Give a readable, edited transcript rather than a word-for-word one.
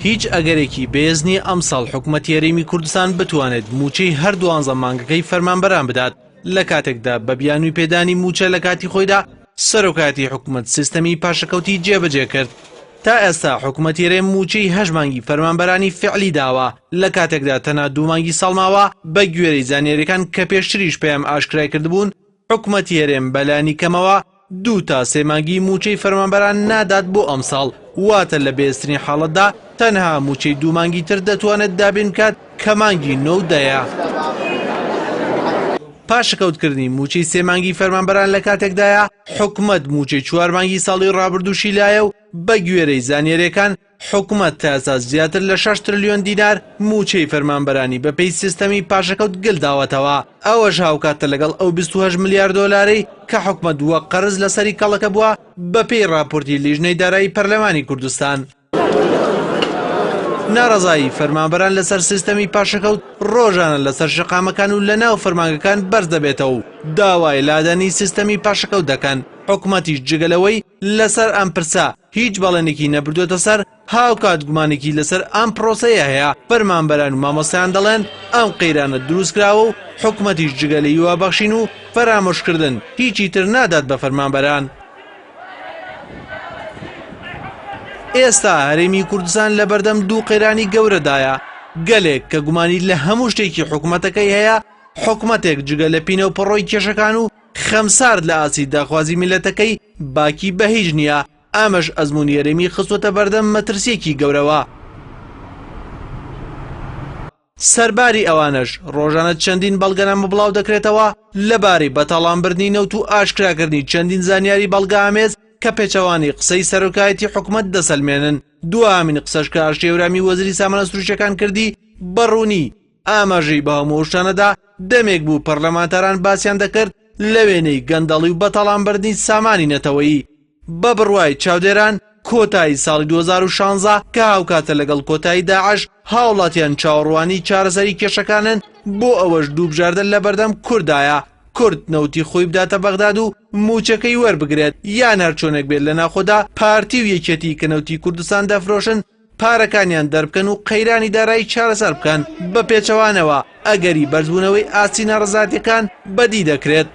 هیچ ئەگەرێکی بێز نییە ئەمساڵ حکومەت یاریمی کوردستان بتوانێت موچەی هەر 12 مانگەکەی فەرمانبەران بدات لە کاتێکدا بە بیانووی پێدانی موچە لە کاتی خۆیدا سەرۆکاتی حکومەت سیستەمی پاشەکەوتی جێبەجێ کرد. تا ئێستا حکومەت یارێ موچەی 8 مانگی فەرمانبەرانی فعلی داوە لە کاتێکدا تەنها 2 مانگی ساڵماوە بە گوێرەی زانیاریەکان کە پێشتریش پێیان ئاشکرای کردبوون حکومەت یارێم بەلایانی کەمەوە 2 تا 3 مانگی موچەی فەرمانبەران نادات بۆ ئەمساڵ، واتە لە بێسترین حاڵەتدا تەنها موچەی 2 مانگی تر دەتوانێت دابین بکات کە مانگی 9 دەیە. پاشەکەوتکردنی موچەی 3 مانگی فەرمانبەران لە کاتێکدایە حکومەت موچەی 4 مانگی ساڵی ڕابردووشی لایە و بە گوێرەی زانیاریەکان حکومەت تا ئێستا زیاتر لە 6 تریلیۆن دینار موچەی فەرمانبەرانی بەپێی سیستەمی پاشەکەوت گلداوەتەوە. ئەوەش هاوکاتە لەگەڵ ئەو 28 ملیار دۆلاری کە حکومەت وە قەرز لەسەری کەڵەکە بووە بەپێی راپۆرتی لیژنەی دارایی پەرلەمانی کوردستان. ناڕەزایی فەرمانبەران لەسەر سیستەمی پاشەکەوت ڕۆژانە لەسەر شەقامەکان و لە ناو فەرمانگەکان بەرز دەبێتەوە و داوای لادانی سیستەمی پاشەکەوت دەکەن. حکومەتیش جگەلەوەی لەسەر ئەم پرسە هیچ بەڵێنێکی نەبردوێتە سەر، هاوکات گومانێکی لەسەر ئەم پرۆسەیە هەیە. فەرمانبەران و مامۆستایان دەڵێن ئەم قەیرانە دروستکراوە و حکومەتیش جگەلەی وابەخشین و فەرامۆشکردن هیچی تر نادات بە فەرمانبەران. ئێستا هەرێمی کوردستان لە بەردەم 2 قەیرانی گەورەدایە، گەلێک کە گومانی لە هەموو شتێکی حکومەتەکەی هەیە، حکومەتێک جگە لە پینە و پەڕۆی کێشەکان و خەمسارد لە ئاسی داخوازی میلەتەکەی باکی بە هیچ نییە. ئەمەش ئەزموونی هەرێمی خستووەتە بەردەم مەترسیەکی گەورەوە. سەرباری ئەوانش ڕۆژانە چەندین بەڵگەنامە بڵاو دەکرێتەوە لەبارەی بەتاڵانبردنی نەوت و ئاشکراکردنی چەندین زانیاری بەڵگەئامێز کە پێچەوانی قسەی سەرۆکایەتی حکومەت دەسەلمێنن. دوامین قسەش کە ئاشتێورامی وەزیری سامانە سروشتیەکان کردی بەڕوونی ئاماژەی بە هەموو شتانەدا دەمێک بوو پەرلەمانتاران باسییان دەکرد لە وێنەی گەندەڵی و بەتاڵانبردنی سامانی نەتەوەیی. بە بڕوای چاودێران کۆتایی ساڵی 2016 کە هاوکاتە لەگەڵ کۆتایی داعش هاوڵاتیان چاوەڕوانی چارەسەری کێشەکانن بۆ ئەوەش دوو بژاردن لە بەردەم کوردایە. کورد نەوتی خۆی بداتە بەغداد و موچەکەی وەربگرێت یان هەر چۆنێک بێت لە ناخۆدا پارتی و یەکێتی کە نەوتی کوردستان دەفرۆشن پارەکانیان دەربکەن و قەیرانی دارایی چارەسەر بکەن بە پێچەوانەوە ئەگەری بەرزبوونەوەی ئاسی ناڕەزاتیەکان بەدی دەکرێت.